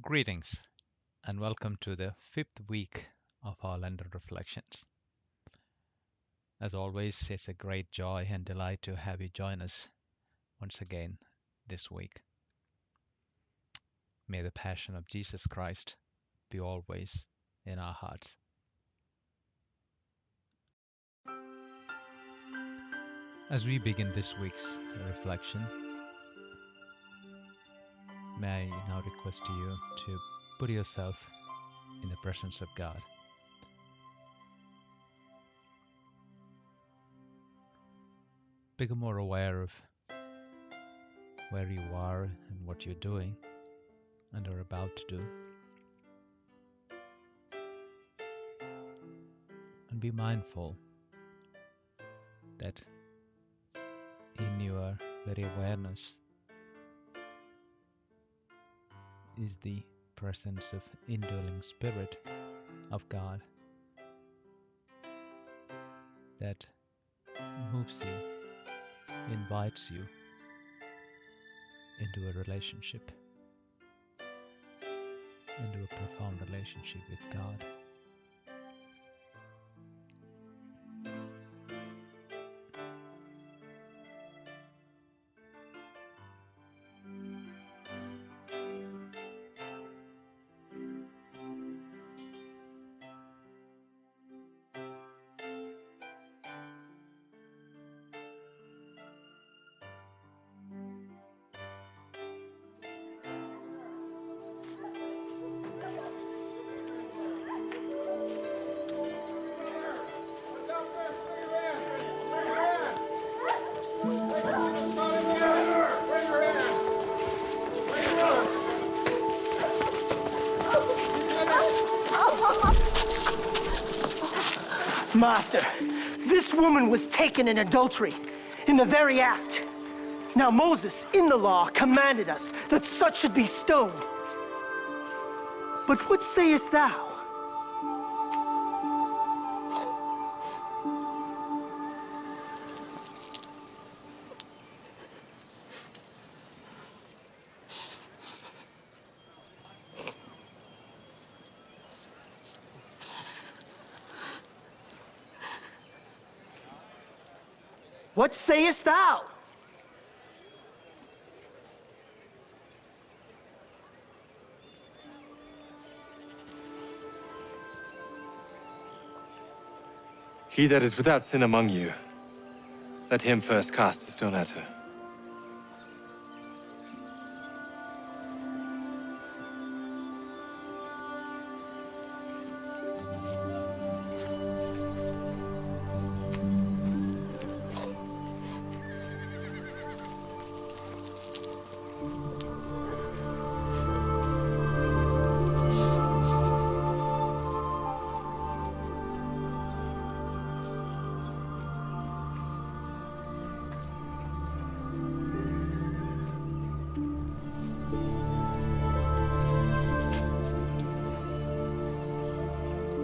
Greetings and welcome to the fifth week of our Lenten reflections. As always, it's a great joy and delight to have you join us once again this week. May the passion of Jesus Christ be always in our hearts. As we begin this week's reflection, may I now request you to put yourself in the presence of God. Become more aware of where you are and what you're doing and are about to do. And be mindful that in your very awareness is the presence of indwelling Spirit of God that moves you, invites you into a relationship, into a profound relationship with God. Master, this woman was taken in adultery, in the very act. Now Moses, in the law, commanded us that such should be stoned. But what sayest thou? What sayest thou? He that is without sin among you, let him first cast a stone at her.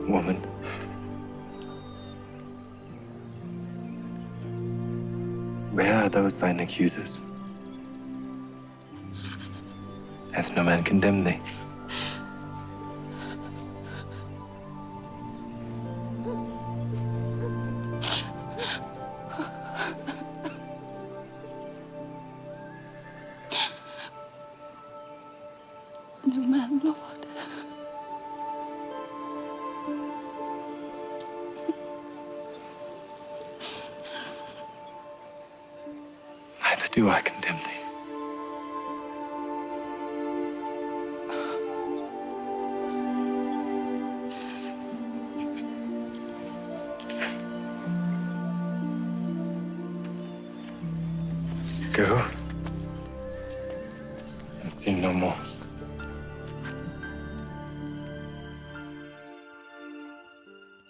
Woman, where are those thine accusers? Hath no man condemned thee? No man, Lord. Neither do I condemn thee. Go and sin no more.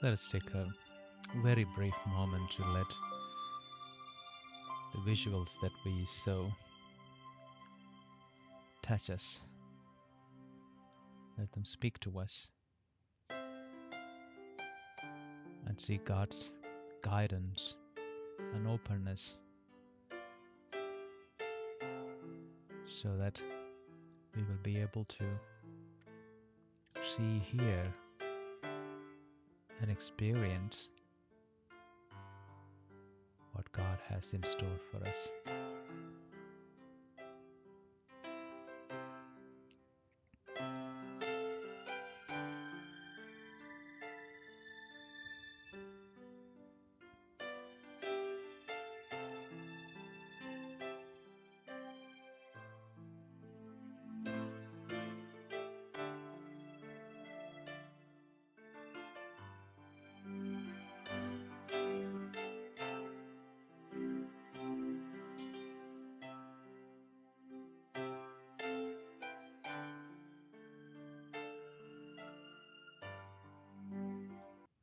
Let us take a very brief moment to let the visuals that we saw touch us. Let them speak to us and see God's guidance and openness so that we will be able to see, hear, and experience what God has in store for us.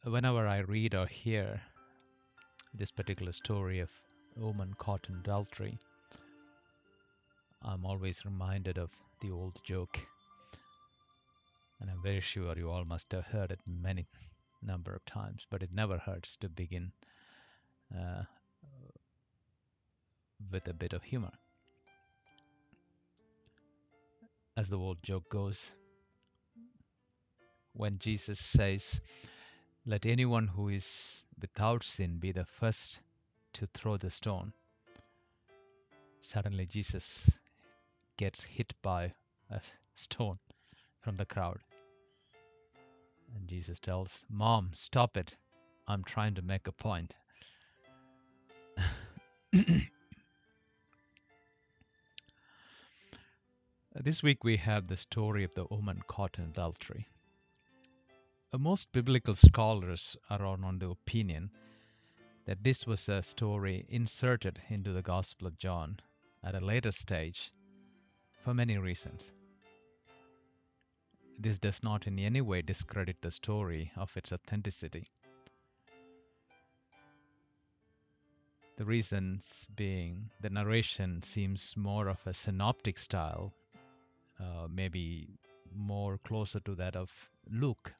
Whenever I read or hear this particular story of a woman caught in adultery, I'm always reminded of the old joke, and I'm very sure you all must have heard it many number of times, but it never hurts to begin uh, with a bit of humor. As the old joke goes, when Jesus says, "Let anyone who is without sin be the first to throw the stone," suddenly Jesus gets hit by a stone from the crowd. And Jesus tells, "Mom, stop it. I'm trying to make a point." This week we have the story of the woman caught in adultery. Most biblical scholars are on the opinion that this was a story inserted into the Gospel of John at a later stage for many reasons. This does not in any way discredit the story of its authenticity. The reasons being the narration seems more of a synoptic style, maybe more closer to that of Luke.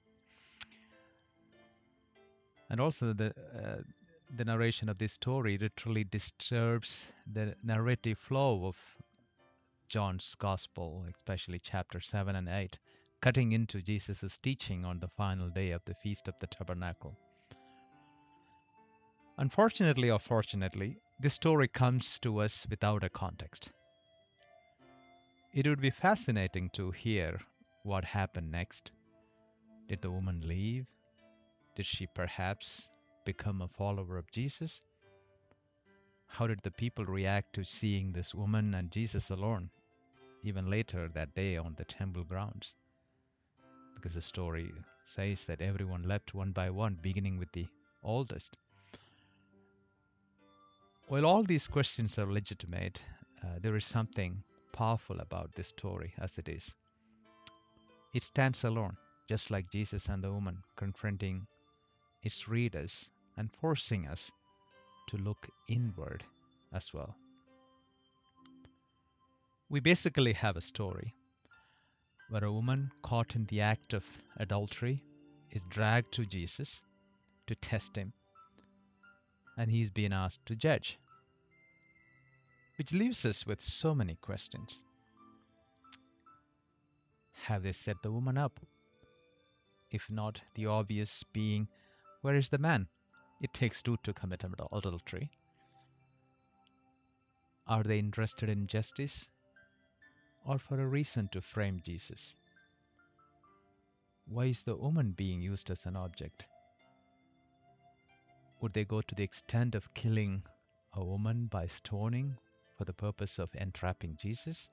And also the narration of this story literally disturbs the narrative flow of John's Gospel, especially chapter 7 and 8, cutting into Jesus' teaching on the final day of the Feast of the Tabernacle. Unfortunately or fortunately, this story comes to us without a context. It would be fascinating to hear what happened next. Did the woman leave? Did she perhaps become a follower of Jesus? How did the people react to seeing this woman and Jesus alone, even later that day on the temple grounds? Because the story says that everyone left one by one, beginning with the oldest. While all these questions are legitimate, there is something powerful about this story as it is. It stands alone, just like Jesus and the woman, confronting its readers and forcing us to look inward as well. We basically have a story where a woman caught in the act of adultery is dragged to Jesus to test him, and he's being asked to judge, which leaves us with so many questions. Have they set the woman up? If not, the obvious being, where is the man? It takes two to commit adultery. Are they interested in justice or for a reason to frame Jesus? Why is the woman being used as an object? Would they go to the extent of killing a woman by stoning for the purpose of entrapping Jesus?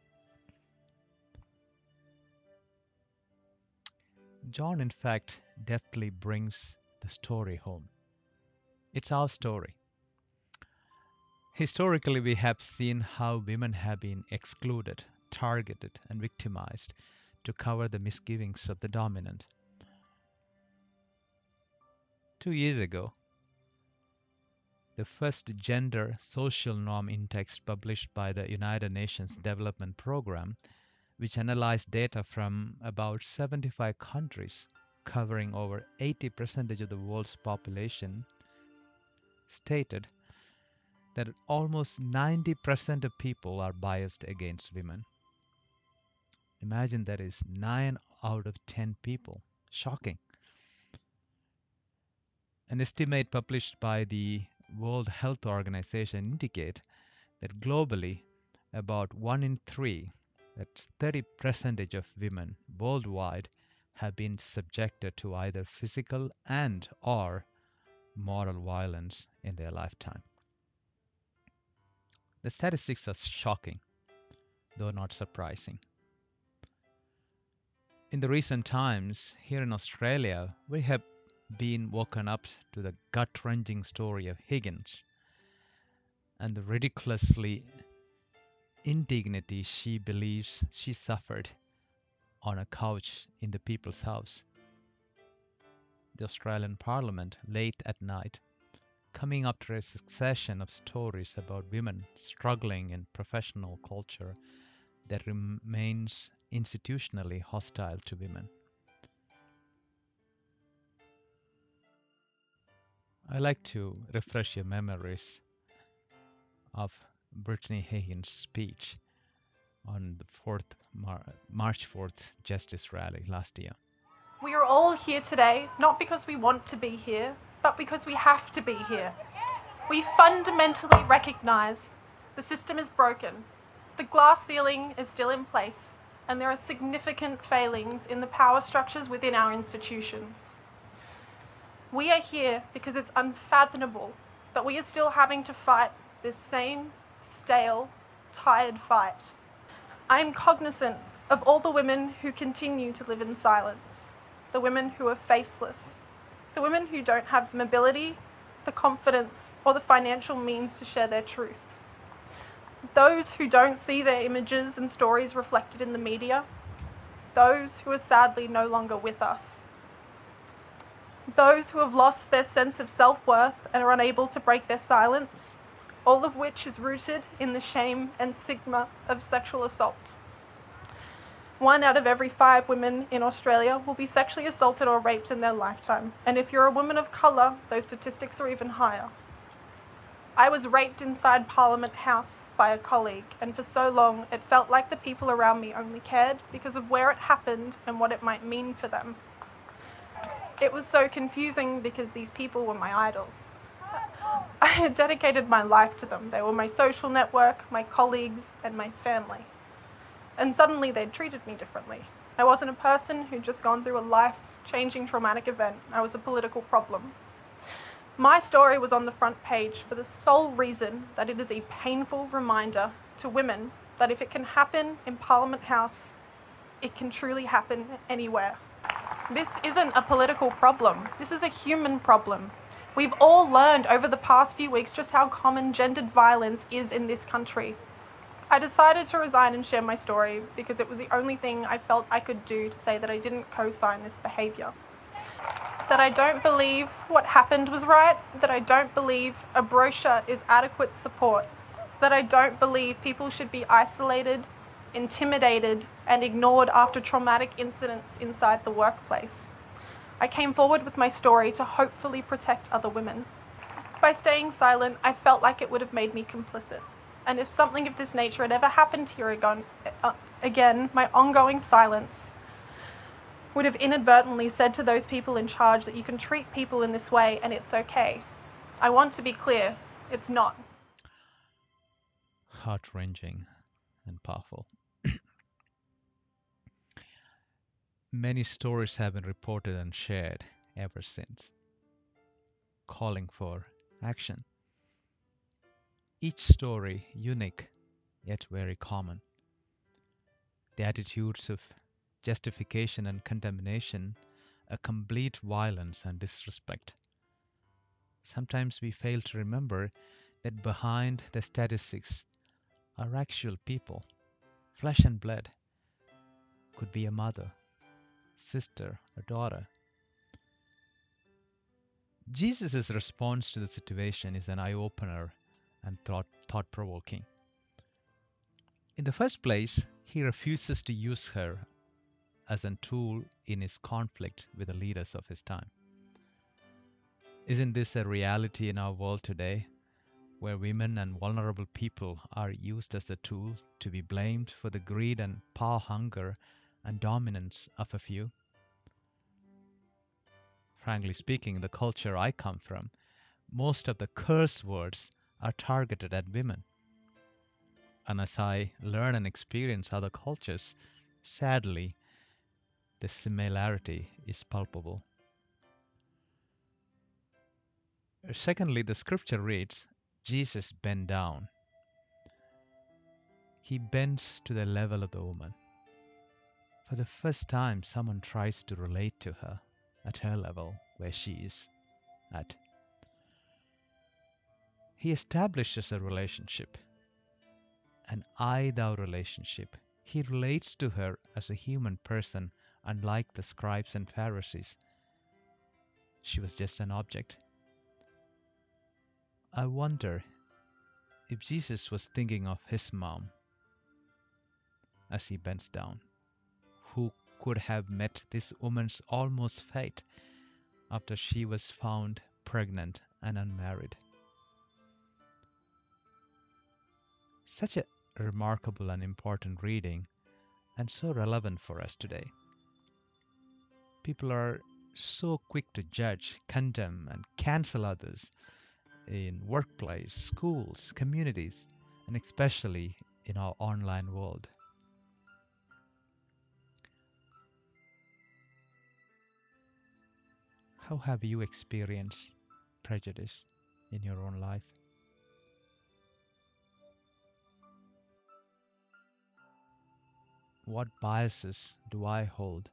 John, in fact, deftly brings the story home. It's our story. Historically, we have seen how women have been excluded, targeted, and victimized to cover the misgivings of the dominant. 2 years ago, the first gender social norm index published by the United Nations Development Programme, which analyzed data from about 75 countries covering over 80% of the world's population, stated that almost 90% of people are biased against women. Imagine that is 9 out of 10 people Shocking. An estimate published by the World Health Organization indicate that globally about 1 in 3, that's 30% of women worldwide, have been subjected to either physical and or moral violence in their lifetime. The statistics are shocking, though not surprising. In the recent times, here in Australia, we have been woken up to the gut-wrenching story of Higgins and the ridiculously indignity she believes she suffered on a couch in the People's House, the Australian Parliament, late at night, coming after a succession of stories about women struggling in professional culture that remains institutionally hostile to women. I like to refresh your memories of Brittany Higgins' speech on the March 4th Justice Rally last year. We are all here today not because we want to be here, but because we have to be here. We fundamentally recognise the system is broken, the glass ceiling is still in place, and there are significant failings in the power structures within our institutions. We are here because it's unfathomable that we are still having to fight this same stale, tired fight. I am cognizant of all the women who continue to live in silence, the women who are faceless, the women who don't have the mobility, the confidence, or the financial means to share their truth. Those who don't see their images and stories reflected in the media, those who are sadly no longer with us. Those who have lost their sense of self-worth and are unable to break their silence, all of which is rooted in the shame and stigma of sexual assault. 1 out of every 5 women in Australia will be sexually assaulted or raped in their lifetime, and if you're a woman of colour, those statistics are even higher. I was raped inside Parliament House by a colleague, and for so long it felt like the people around me only cared because of where it happened and what it might mean for them. It was so confusing because these people were my idols. I had dedicated my life to them. They were my social network, my colleagues, and my family. And suddenly they'd treated me differently. I wasn't a person who'd just gone through a life-changing traumatic event. I was a political problem. My story was on the front page for the sole reason that it is a painful reminder to women that if it can happen in Parliament House, it can truly happen anywhere. This isn't a political problem. This is a human problem. We've all learned over the past few weeks just how common gendered violence is in this country. I decided to resign and share my story because it was the only thing I felt I could do to say that I didn't co-sign this behaviour. That I don't believe what happened was right, that I don't believe a brochure is adequate support, that I don't believe people should be isolated, intimidated, and ignored after traumatic incidents inside the workplace. I came forward with my story to hopefully protect other women. By staying silent, I felt like it would have made me complicit. And if something of this nature had ever happened here again, my ongoing silence would have inadvertently said to those people in charge that you can treat people in this way and it's okay. I want to be clear, it's not. Heart-wrenching and powerful. Many stories have been reported and shared ever since, calling for action. Each story unique, yet very common. The attitudes of justification and condemnation, a complete violence and disrespect. Sometimes we fail to remember that behind the statistics are actual people, flesh and blood. Could be a mother, sister, a daughter. Jesus' response to the situation is an eye-opener and thought-provoking. In the first place, he refuses to use her as a tool in his conflict with the leaders of his time. Isn't this a reality in our world today, where women and vulnerable people are used as a tool to be blamed for the greed and power hunger and dominance of a few? frankly speaking, the culture I come from, most of the curse words are targeted at women. And as I learn and experience other cultures, sadly, the similarity is palpable. Secondly, the scripture reads, Jesus bent down. He bends to the level of the woman. For the first time, someone tries to relate to her at her level, where she is at. He establishes a relationship, an I thou relationship. He relates to her as a human person, unlike the scribes and Pharisees. She was just an object. I wonder if Jesus was thinking of his mom as he bends down, who could have met this woman's almost fate after she was found pregnant and unmarried. Such a remarkable and important reading, and so relevant for us today. People are so quick to judge, condemn, and cancel others in workplace, schools, communities, and especially in our online world. How have you experienced prejudice in your own life? What biases do I hold,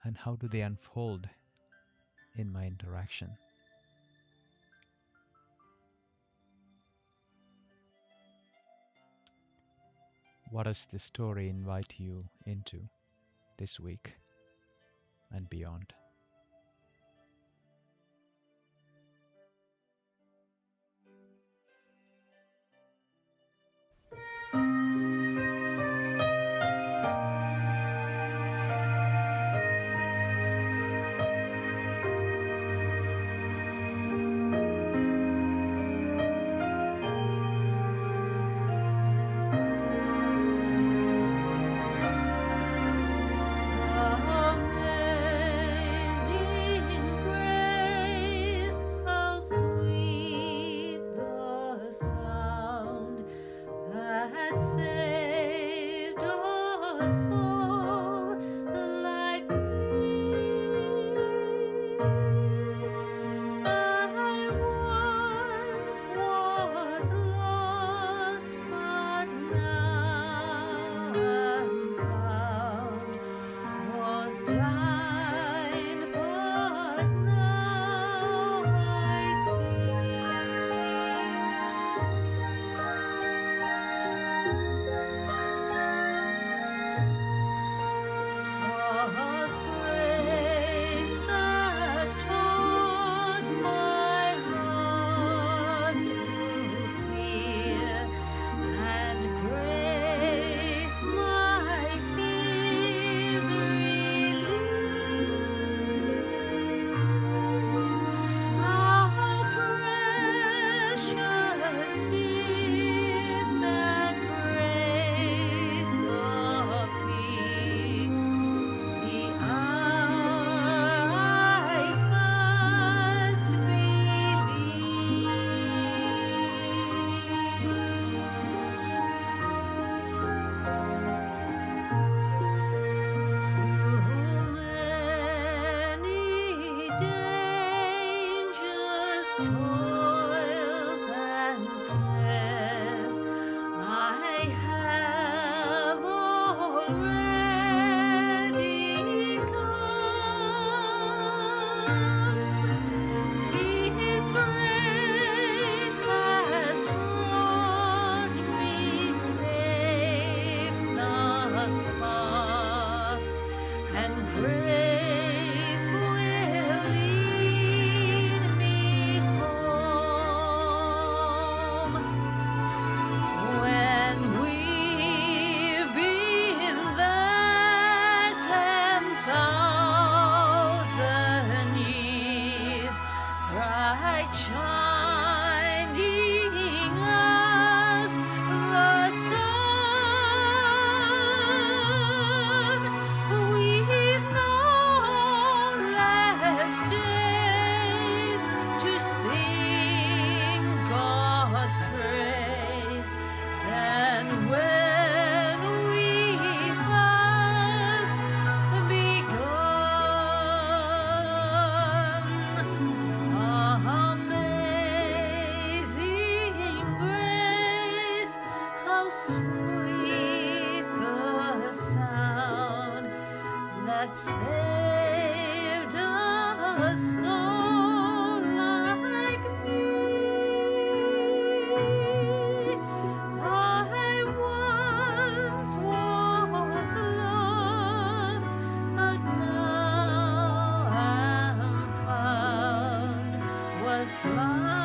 and how do they unfold in my interaction? What does this story invite you into this week and beyond? Amazing grace, how sweet the sound that saved a soul like me. I once was lost, but now am found. Was blind, but now I see. that saved a soul like me. I once was lost, but now am found, was blind